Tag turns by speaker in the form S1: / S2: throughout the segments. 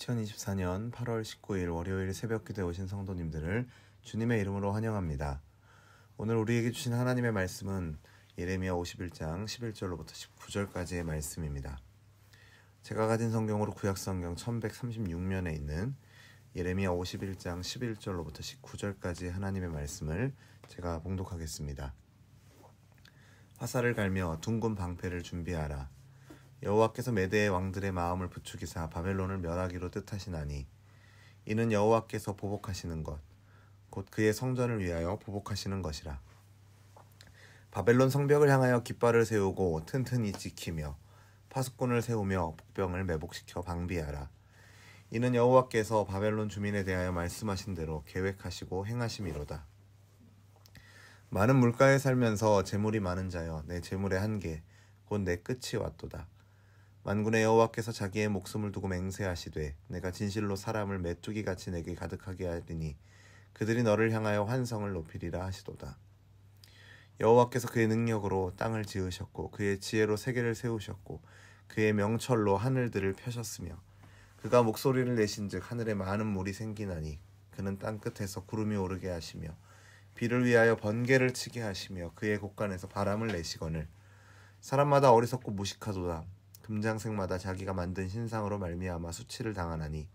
S1: 2024년 8월 19일 월요일 새벽기도에 오신 성도님들을 주님의 이름으로 환영합니다. 오늘 우리에게 주신 하나님의 말씀은 예레미야 51장 11절로부터 19절까지의 말씀입니다. 제가 가진 성경으로 구약성경 1136면에 있는 예레미야 51장 11절로부터 19절까지 하나님의 말씀을 제가 봉독하겠습니다. 화살을 갈며 둥근 방패를 준비하라. 여호와께서 메대의 왕들의 마음을 부추기사 바벨론을 멸하기로 뜻하시나니 이는 여호와께서 보복하시는 것 곧 그의 성전을 위하여 보복하시는 것이라. 바벨론 성벽을 향하여 깃발을 세우고 튼튼히 지키며 파수꾼을 세우며 복병을 매복시켜 방비하라. 이는 여호와께서 바벨론 주민에 대하여 말씀하신 대로 계획하시고 행하심이로다. 많은 물가에 살면서 재물이 많은 자여, 내 재물의 한계 곧 내 끝이 왔도다. 만군의 여호와께서 자기의 목숨을 두고 맹세하시되 내가 진실로 사람을 메뚜기같이 내게 가득하게 하리니 그들이 너를 향하여 환성을 높이리라 하시도다. 여호와께서 그의 능력으로 땅을 지으셨고 그의 지혜로 세계를 세우셨고 그의 명철로 하늘들을 펴셨으며 그가 목소리를 내신즉 하늘에 많은 물이 생기나니 그는 땅 끝에서 구름이 오르게 하시며 비를 위하여 번개를 치게 하시며 그의 곳간에서 바람을 내시거늘 사람마다 어리석고 무식하도다. 금장색마다 자기가 만든 신상으로 말미암아 수치를 당하나니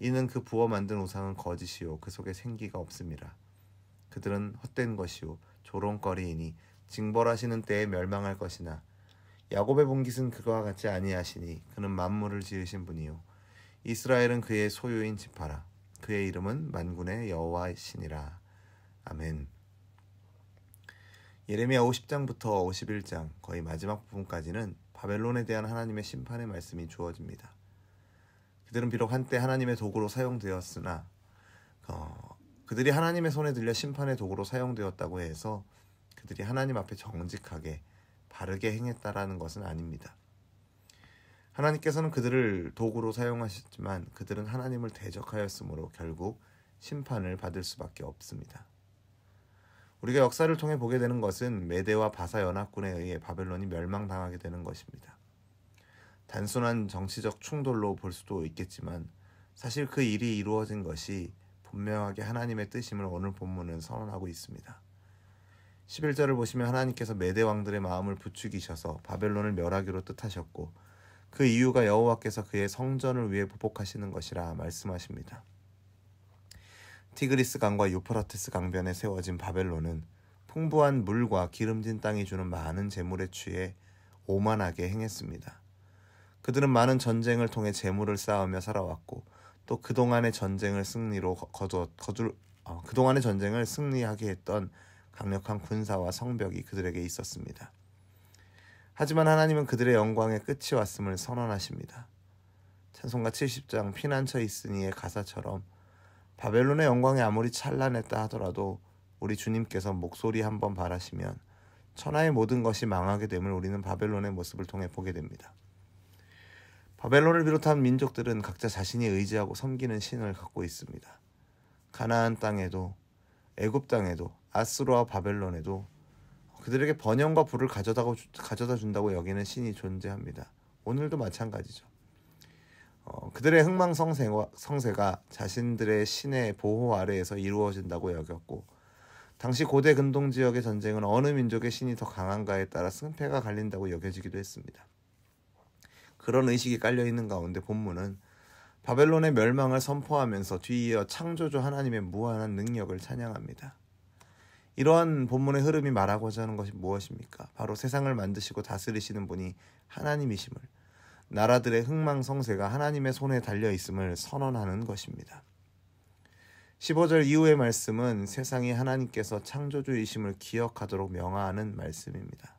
S1: 이는 그 부어 만든 우상은 거짓이요 그 속에 생기가 없음이라. 그들은 헛된 것이요 조롱거리이니 징벌하시는 때에 멸망할 것이나 야곱의 본깃은 그와 같지 아니하시니 그는 만물을 지으신 분이요 이스라엘은 그의 소유인 지파라. 그의 이름은 만군의 여호와이시니라. 아멘. 예레미야 50장부터 51장 거의 마지막 부분까지는 바벨론에 대한 하나님의 심판의 말씀이 주어집니다. 그들은 비록 한때 하나님의 도구로 사용되었으나 그들이 하나님의 손에 들려 심판의 도구로 사용되었다고 해서 그들이 하나님 앞에 정직하게 바르게 행했다라는 것은 아닙니다. 하나님께서는 그들을 도구로 사용하셨지만 그들은 하나님을 대적하였으므로 결국 심판을 받을 수밖에 없습니다. 우리가 역사를 통해 보게 되는 것은 메대와 바사 연합군에 의해 바벨론이 멸망당하게 되는 것입니다. 단순한 정치적 충돌로 볼 수도 있겠지만 사실 그 일이 이루어진 것이 분명하게 하나님의 뜻임을 오늘 본문은 선언하고 있습니다. 11절을 보시면 하나님께서 메대 왕들의 마음을 부추기셔서 바벨론을 멸하기로 뜻하셨고 그 이유가 여호와께서 그의 성전을 위해 보복하시는 것이라 말씀하십니다. 티그리스 강과 유프라테스 강변에 세워진 바벨론은 풍부한 물과 기름진 땅이 주는 많은 재물에 취해 오만하게 행했습니다. 그들은 많은 전쟁을 통해 재물을 쌓으며 살아왔고 또 그동안의 전쟁을 승리하게 했던 강력한 군사와 성벽이 그들에게 있었습니다. 하지만 하나님은 그들의 영광의 끝이 왔음을 선언하십니다. 찬송가 70장 피난처 있으니의 가사처럼 바벨론의 영광이 아무리 찬란했다 하더라도 우리 주님께서 목소리 한번 바라시면 천하의 모든 것이 망하게 됨을 우리는 바벨론의 모습을 통해 보게 됩니다. 바벨론을 비롯한 민족들은 각자 자신이 의지하고 섬기는 신을 갖고 있습니다. 가나안 땅에도 애굽 땅에도 아수르와 바벨론에도 그들에게 번영과 부를 가져다 준다고 여기는 신이 존재합니다. 오늘도 마찬가지죠. 그들의 흥망성쇠가 자신들의 신의 보호 아래에서 이루어진다고 여겼고 당시 고대 근동 지역의 전쟁은 어느 민족의 신이 더 강한가에 따라 승패가 갈린다고 여겨지기도 했습니다. 그런 의식이 깔려있는 가운데 본문은 바벨론의 멸망을 선포하면서 뒤이어 창조주 하나님의 무한한 능력을 찬양합니다. 이러한 본문의 흐름이 말하고자 하는 것이 무엇입니까? 바로 세상을 만드시고 다스리시는 분이 하나님이심을, 나라들의 흥망성쇠가 하나님의 손에 달려있음을 선언하는 것입니다. 15절 이후의 말씀은 세상이 하나님께서 창조주이심을 기억하도록 명하는 말씀입니다.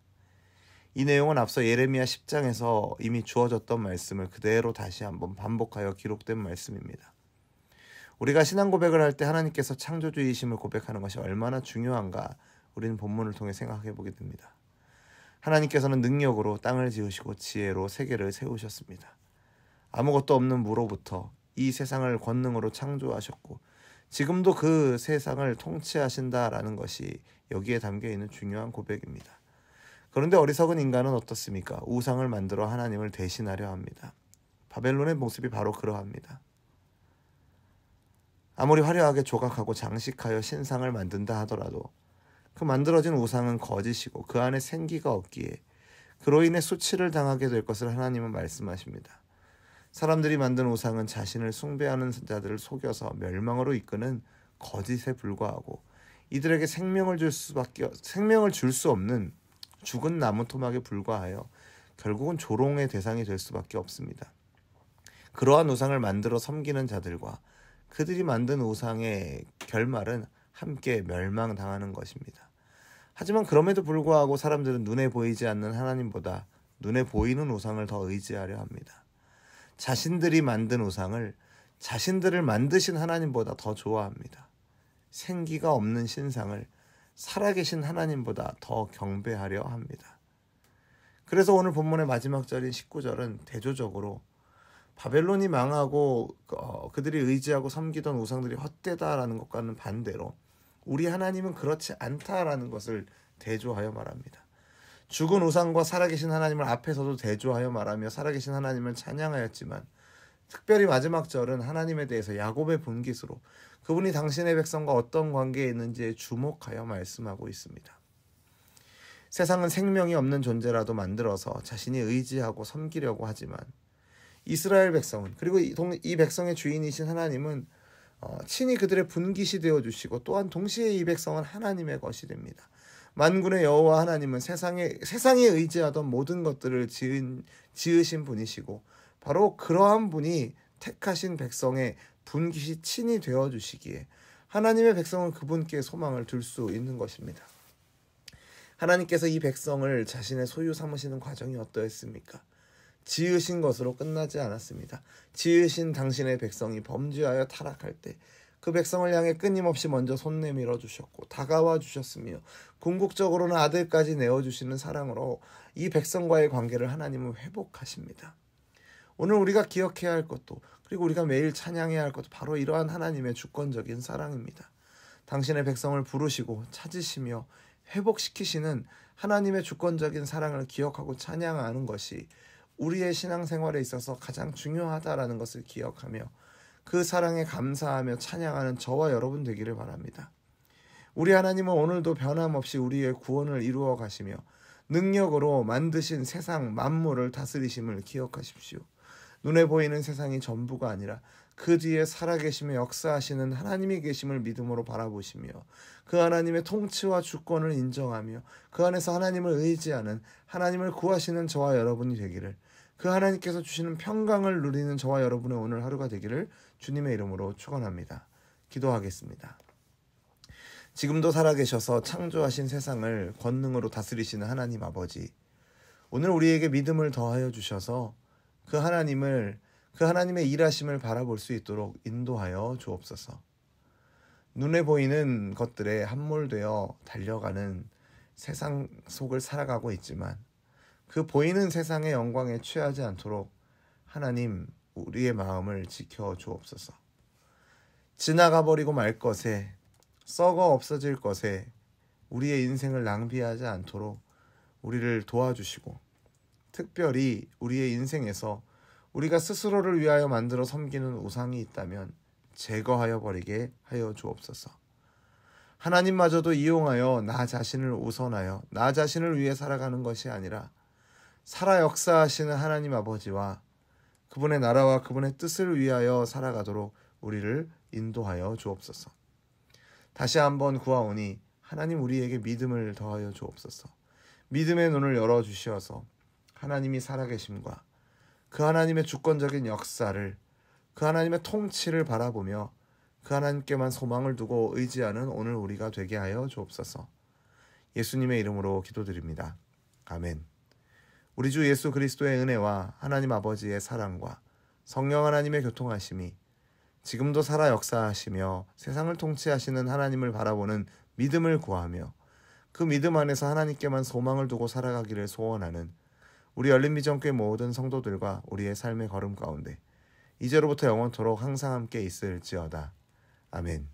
S1: 이 내용은 앞서 예레미야 10장에서 이미 주어졌던 말씀을 그대로 다시 한번 반복하여 기록된 말씀입니다. 우리가 신앙 고백을 할 때 하나님께서 창조주이심을 고백하는 것이 얼마나 중요한가 우리는 본문을 통해 생각해 보게 됩니다. 하나님께서는 능력으로 땅을 지으시고 지혜로 세계를 세우셨습니다. 아무것도 없는 무로부터 이 세상을 권능으로 창조하셨고 지금도 그 세상을 통치하신다라는 것이 여기에 담겨있는 중요한 고백입니다. 그런데 어리석은 인간은 어떻습니까? 우상을 만들어 하나님을 대신하려 합니다. 바벨론의 모습이 바로 그러합니다. 아무리 화려하게 조각하고 장식하여 신상을 만든다 하더라도 그 만들어진 우상은 거짓이고 그 안에 생기가 없기에 그로 인해 수치를 당하게 될 것을 하나님은 말씀하십니다. 사람들이 만든 우상은 자신을 숭배하는 자들을 속여서 멸망으로 이끄는 거짓에 불과하고 이들에게 생명을 줄 수 없는 죽은 나무 토막에 불과하여 결국은 조롱의 대상이 될 수밖에 없습니다. 그러한 우상을 만들어 섬기는 자들과 그들이 만든 우상의 결말은 함께 멸망당하는 것입니다. 하지만 그럼에도 불구하고 사람들은 눈에 보이지 않는 하나님보다 눈에 보이는 우상을 더 의지하려 합니다. 자신들이 만든 우상을 자신들을 만드신 하나님보다 더 좋아합니다. 생기가 없는 신상을 살아계신 하나님보다 더 경배하려 합니다. 그래서 오늘 본문의 마지막 절인 19절은 대조적으로 바벨론이 망하고 그들이 의지하고 섬기던 우상들이 헛되다라는 것과는 반대로 우리 하나님은 그렇지 않다라는 것을 대조하여 말합니다. 죽은 우상과 살아계신 하나님을 앞에서도 대조하여 말하며 살아계신 하나님을 찬양하였지만 특별히 마지막 절은 하나님에 대해서 야곱의 분깃으로 그분이 당신의 백성과 어떤 관계에 있는지에 주목하여 말씀하고 있습니다. 세상은 생명이 없는 존재라도 만들어서 자신이 의지하고 섬기려고 하지만 이스라엘 백성은 그리고 이 백성의 주인이신 하나님은 친히 그들의 분깃이 되어주시고 또한 동시에 이 백성은 하나님의 것이 됩니다. 만군의 여호와 하나님은 세상에 의지하던 모든 것들을 지으신 분이시고 바로 그러한 분이 택하신 백성의 분깃이 친히 되어주시기에 하나님의 백성은 그분께 소망을 둘 수 있는 것입니다. 하나님께서 이 백성을 자신의 소유 삼으시는 과정이 어떠했습니까? 지으신 것으로 끝나지 않았습니다. 지으신 당신의 백성이 범죄하여 타락할 때 그 백성을 향해 끊임없이 먼저 손 내밀어 주셨고 다가와 주셨으며 궁극적으로는 아들까지 내어주시는 사랑으로 이 백성과의 관계를 하나님은 회복하십니다. 오늘 우리가 기억해야 할 것도 그리고 우리가 매일 찬양해야 할 것도 바로 이러한 하나님의 주권적인 사랑입니다. 당신의 백성을 부르시고 찾으시며 회복시키시는 하나님의 주권적인 사랑을 기억하고 찬양하는 것이 우리의 신앙생활에 있어서 가장 중요하다라는 것을 기억하며 그 사랑에 감사하며 찬양하는 저와 여러분 되기를 바랍니다. 우리 하나님은 오늘도 변함없이 우리의 구원을 이루어 가시며 능력으로 만드신 세상 만물을 다스리심을 기억하십시오. 눈에 보이는 세상이 전부가 아니라 그 뒤에 살아계시며 역사하시는 하나님이 계심을 믿음으로 바라보시며 그 하나님의 통치와 주권을 인정하며 그 안에서 하나님을 의지하는 하나님을 구하시는 저와 여러분이 되기를 그 하나님께서 주시는 평강을 누리는 저와 여러분의 오늘 하루가 되기를 주님의 이름으로 축원합니다. 기도하겠습니다. 지금도 살아계셔서 창조하신 세상을 권능으로 다스리시는 하나님 아버지, 오늘 우리에게 믿음을 더하여 주셔서 그 하나님의 일하심을 바라볼 수 있도록 인도하여 주옵소서. 눈에 보이는 것들에 함몰되어 달려가는 세상 속을 살아가고 있지만 그 보이는 세상의 영광에 취하지 않도록 하나님 우리의 마음을 지켜 주옵소서. 지나가 버리고 말 것에 썩어 없어질 것에 우리의 인생을 낭비하지 않도록 우리를 도와주시고 특별히 우리의 인생에서 우리가 스스로를 위하여 만들어 섬기는 우상이 있다면 제거하여 버리게 하여 주옵소서. 하나님마저도 이용하여 나 자신을 우선하여 나 자신을 위해 살아가는 것이 아니라 살아 역사하시는 하나님 아버지와 그분의 나라와 그분의 뜻을 위하여 살아가도록 우리를 인도하여 주옵소서. 다시 한번 구하오니 하나님 우리에게 믿음을 더하여 주옵소서. 믿음의 눈을 열어주시어서 하나님이 살아계심과 그 하나님의 주권적인 역사를 그 하나님의 통치를 바라보며 그 하나님께만 소망을 두고 의지하는 오늘 우리가 되게 하여 주옵소서. 예수님의 이름으로 기도드립니다. 아멘. 우리 주 예수 그리스도의 은혜와 하나님 아버지의 사랑과 성령 하나님의 교통하심이 지금도 살아 역사하시며 세상을 통치하시는 하나님을 바라보는 믿음을 구하며 그 믿음 안에서 하나님께만 소망을 두고 살아가기를 소원하는 우리 열린비전교회 모든 성도들과 우리의 삶의 걸음 가운데 이제로부터 영원토록 항상 함께 있을지어다. 아멘.